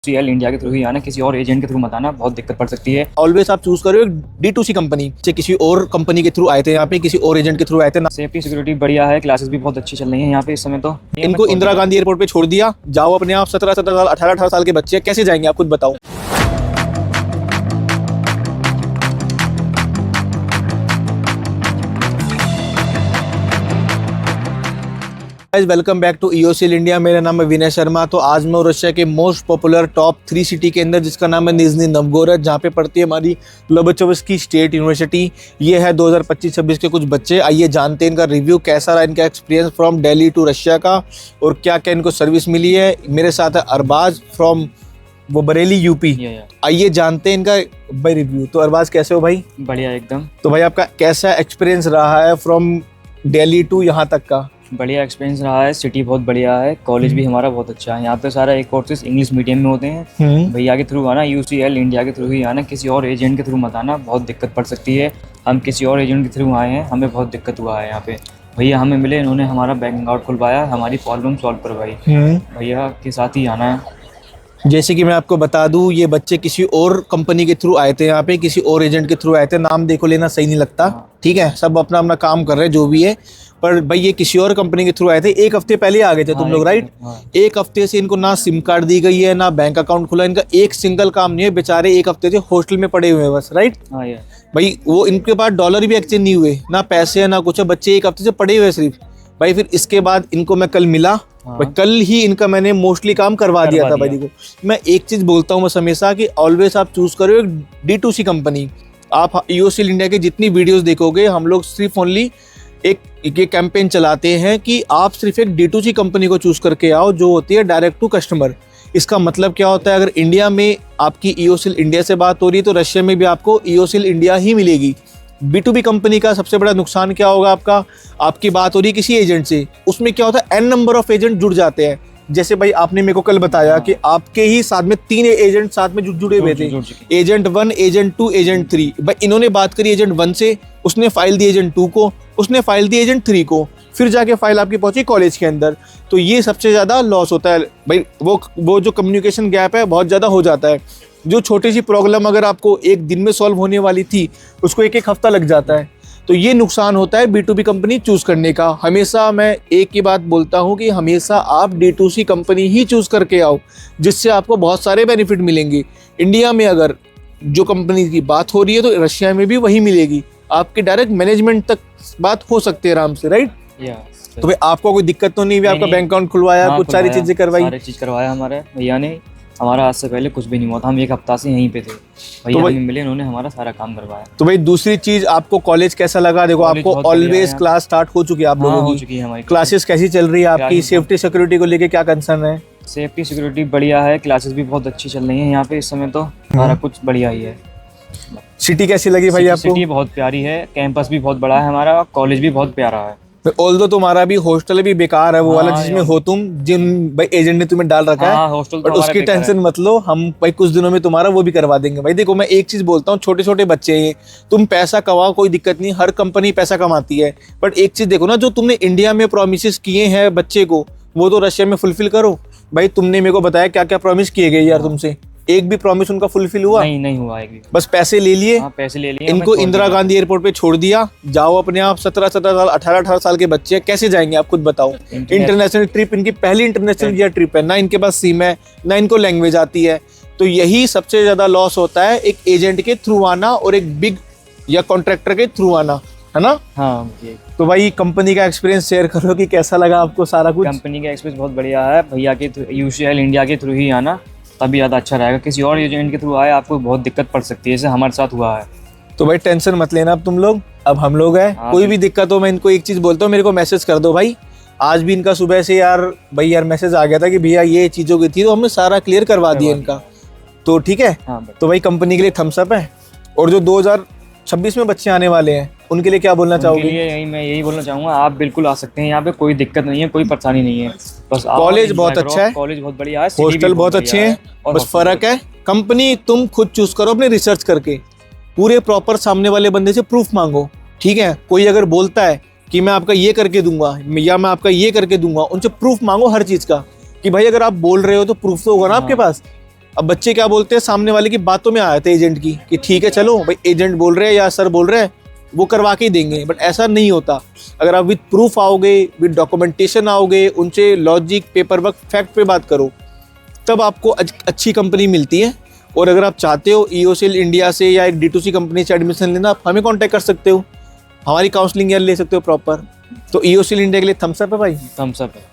CL India के through ही आना, किसी और एजेंट के थ्रू मत आना, बहुत दिक्कत पड़ सकती है। ऑलवेज आप चूज करो एक D2C कंपनी से। किसी और कंपनी के थ्रू आए थे यहाँ पे, किसी और एजेंट के थ्रू आए थे ना। सेफ्टी सिक्योरिटी बढ़िया है, क्लासेस भी बहुत अच्छी चल रही हैं यहाँ पे इस समय। तो इनको इंदिरा गांधी एयरपोर्ट पे छोड़ दिया, जाओ अपने आप। 17 साल 18 साल के बच्चे कैसे जाएंगे आप खुद बताओ। Welcome back to EOCL India. मेरा नाम है विनय शर्मा। तो आज मैं रशिया के मोस्ट पॉपुलर टॉप 3 सिटी के अंदर, जिसका नाम है निजनी नवगोरod, जहाँ पे पढ़ती है हमारी लोबोचोवस्की स्टेट यूनिवर्सिटी। ये है 2025-26 के कुछ बच्चे। आइए जानते हैं इनका रिव्यू कैसा रहा, इनका experience from Delhi to Russia का, और क्या क्या इनको सर्विस मिली है। मेरे साथ है अरबाज फ्रॉम वो बरेली यूपी। आइए जानते हैं इनका भाई रिव्यू। तो अरबाज कैसे हो भाई? बढ़िया एकदम। तो भाई आपका कैसा एक्सपीरियंस रहा है फ्रॉम दिल्ली टू यहाँ तक का? बढ़िया एक्सपीरियंस रहा है, सिटी बहुत बढ़िया है, कॉलेज भी हमारा बहुत अच्छा है। यहाँ पे सारा एक कोर्सेज इंग्लिश मीडियम में होते हैं। भैया के थ्रू आना, UCL इंडिया के थ्रू ही आना, किसी और एजेंट के थ्रू मत आना, बहुत दिक्कत पड़ सकती है। हम किसी और एजेंट के थ्रू आए हैं, हमें बहुत दिक्कत हुआ है यहाँ पे। भैया हमें मिले, इन्होंने हमारा बैंक अकाउंट खुलवाया, हमारी प्रॉब्लम सॉल्व करवाई। भैया के साथ ही आना है। जैसे कि मैं आपको बता दूं, ये बच्चे किसी और कंपनी के थ्रू आए थे यहाँ पे, किसी और एजेंट के थ्रू आए थे। नाम देखो लेना सही नहीं लगता, ठीक है? सब अपना अपना काम कर रहे हैं जो भी है, पर भाई ये किसी और कंपनी के थ्रू आए थे। 1 हफ्ते पहले आ गए थे तुम लोग, राइट? 1 हफ्ते से इनको ना सिम कार्ड दी गई है, ना बैंक अकाउंट खुला, इनका एक सिंगल काम नहीं है। बेचारे 1 हफ्ते से हॉस्टल में पड़े हुए हैं बस, राइट? भाई वो इनके पास डॉलर भी एक्सचेंज नहीं हुए, ना पैसे है ना कुछ है। बच्चे 1 हफ्ते से पड़े हुए सिर्फ। भाई फिर इसके बाद इनको मैं कल मिला, कल ही इनका मैंने मोस्टली काम करवा दिया था। भाई देखो, मैं एक चीज बोलता हूँ बस हमेशा कि ऑलवेज आप चूज करो एक D2C कंपनी। आप EOCL इंडिया की जितनी वीडियोस देखोगे, हम लोग सिर्फ ओनली एक ये कैंपेन चलाते हैं कि आप सिर्फ एक D2C कंपनी को चूज करके आओ, जो होती है डायरेक्ट टू कस्टमर। इसका मतलब क्या होता है? अगर इंडिया में आपकी EOCL इंडिया से बात हो रही है, तो रशिया में भी आपको EOCL इंडिया ही मिलेगी। B2B कंपनी का सबसे बड़ा नुकसान क्या होगा आपका? आपकी बात हो रही है किसी एजेंट से, उसमें क्या होता है, N नंबर ऑफ एजेंट जुड़ जाते हैं। जैसे भाई आपने मेरे को कल बताया कि आपके ही साथ में 3 एजेंट साथ में जुड़े हुए थे। Agent 1, agent 2, agent 3। भाई इन्होंने बात करी एजेंट 1 से, उसने फाइल दी एजेंट 2 को, उसने फाइल दी एजेंट 3 को, फिर जाके फाइल आपकी पहुंची कॉलेज के अंदर। तो ये सबसे ज्यादा लॉस होता है भाई। वो जो कम्युनिकेशन गैप है बहुत ज्यादा हो जाता है। जो छोटी सी प्रॉब्लम अगर आपको एक दिन में सॉल्व होने वाली थी, उसको 1-1 हफ्ता लग जाता है। तो ये नुकसान होता है B2B कंपनी चूज करने का। हमेशा मैं एक ही बात बोलता हूँ कि हमेशा आप D2C कंपनी ही चूज करके आओ, जिससे आपको बहुत सारे बेनिफिट मिलेंगे। इंडिया में अगर जो कंपनी की बात हो रही है, तो रशिया में भी वही मिलेगी। आपके डायरेक्ट मैनेजमेंट तक बात हो सकती है आराम से, राइट? तो भाई आपको कोई दिक्कत तो नहीं हुई? आपका बैंक अकाउंट खुलवाया, कुछ सारी चीजें करवाई? सारी चीज करवाया हमारे भैया ने। हमारा आज से पहले कुछ भी नहीं हुआ था, हम 1 हफ्ता से यहीं पे थे। भैया हमें मिले, उन्होंने हमारा सारा काम करवाया। तो भाई दूसरी चीज, आपको कॉलेज कैसा लगा? देखो आपको ऑलवेज क्लास स्टार्ट हो चुकी है आप लोगों की। हमारी क्लासेस कैसी चल रही है आपकी? सेफ्टी सिक्योरिटी को लेके क्या कंसर्न है? सेफ्टी सिक्योरिटी बढ़िया है, क्लासेस भी बहुत अच्छी चल रही हैं यहाँ पे इस समय। तो सारा कुछ बढ़िया ही है। सिटी कैसी लगी भाई आपको? सिटी बहुत प्यारी है, कैंपस भी बहुत बड़ा है हमारा, कॉलेज भी बहुत प्यारा है। ऑल्दो तुम्हारा भी हॉस्टल भी बेकार है, वो वाला जिसमें हो तुम, जिन भाई एजेंट ने तुम्हें डाल रखा है, हॉस्टल। बट उसकी टेंशन मत लो, हम भाई कुछ दिनों में तुम्हारा वो भी करवा देंगे। भाई देखो मैं एक चीज बोलता हूँ, छोटे छोटे बच्चे हैं, तुम पैसा कमाओ, कोई दिक्कत नहीं, हर कंपनी पैसा कमाती है। बट एक चीज देखो ना, जो तुमने इंडिया में प्रोमिस किए हैं बच्चे को, वो तो रशिया में फुलफिल करो। भाई तुमने मेरे को बताया क्या क्या प्रॉमिस किए गए यार तुमसे, एक भी प्रॉमिस उनका फुलफिल हुआ? नहीं हुआ एक भी। बस पैसे ले लिए। पैसे ले लिए, इनको इंदिरा गांधी एयरपोर्ट पे छोड़ दिया, जाओ अपने आप। 17 साल 18 साल के बच्चे कैसे जाएंगे आप खुद बताओ? इंटरनेशनल ट्रिप, इनकी पहली इंटरनेशनल ट्रिप है ना, इनके पास सिम है ना, इनको लैंग्वेज आती है। तो यही सबसे ज्यादा लॉस होता है, एक एजेंट के थ्रू आना और एक बिग या कॉन्ट्रैक्टर के थ्रू आना, है ना? हाँ। तो भाई कंपनी का एक्सपीरियंस शेयर करो कि कैसा लगा आपको सारा कुछ? कंपनी का एक्सपीरियंस बहुत बढ़िया है। भैया के UCL इंडिया के थ्रू ही आना, तभी ज़्यादा अच्छा रहेगा। किसी और एजेंट के थ्रू आए, आपको बहुत दिक्कत पड़ सकती है, जैसे हमारे साथ हुआ है। तो भाई टेंशन मत लेना अब तुम लोग, अब हम लोग हैं। कोई भी दिक्कत हो, मैं इनको एक चीज बोलता हूँ, मेरे को मैसेज कर दो भाई। आज भी इनका सुबह से यार मैसेज आ गया था कि भैया ये चीजों की थी, तो हमने सारा क्लियर करवा दिया इनका। तो ठीक है। तो भाई कंपनी के लिए थम्स अप है। और जो 2026 में बच्चे आने वाले हैं, उनके लिए क्या बोलना चाहोगे? मैं यही बोलना चाहूँगा, आप बिल्कुल आ सकते हैं यहाँ पे, कोई दिक्कत नहीं है, कोई परेशानी नहीं है। बस कॉलेज बहुत अच्छा है, कॉलेज बहुत बढ़िया है, हॉस्टल बहुत अच्छे हैं, बस फर्क है कंपनी तुम खुद चूज करो अपने रिसर्च करके। पूरे प्रॉपर सामने वाले बंदे से प्रूफ मांगो, ठीक है? कोई अगर बोलता है कि मैं आपका ये करके दूंगा या मैं आपका ये करके दूंगा, उनसे प्रूफ मांगो हर चीज का, कि भाई अगर आप बोल रहे हो तो प्रूफ तो होगा ना आपके पास। अब बच्चे क्या बोलते हैं, सामने वाले की बातों में आ जाते हैं एजेंट की कि ठीक है चलो भाई, एजेंट बोल रहे हैं या सर बोल रहे हैं, वो करवा के ही देंगे। बट ऐसा नहीं होता। अगर आप विद प्रूफ आओगे, विद डॉक्यूमेंटेशन आओगे, उनसे लॉजिक, पेपर वर्क, फैक्ट पे बात करो, तब आपको अच्छी कंपनी मिलती है। और अगर आप चाहते हो EOCL इंडिया से या एक D2C कंपनी से एडमिशन लेना, आप हमें कॉन्टैक्ट कर सकते हो, हमारी काउंसलिंग यार ले सकते हो प्रॉपर। तो EOCL इंडिया के लिए थम्स अप है भाई, थम्स अप है।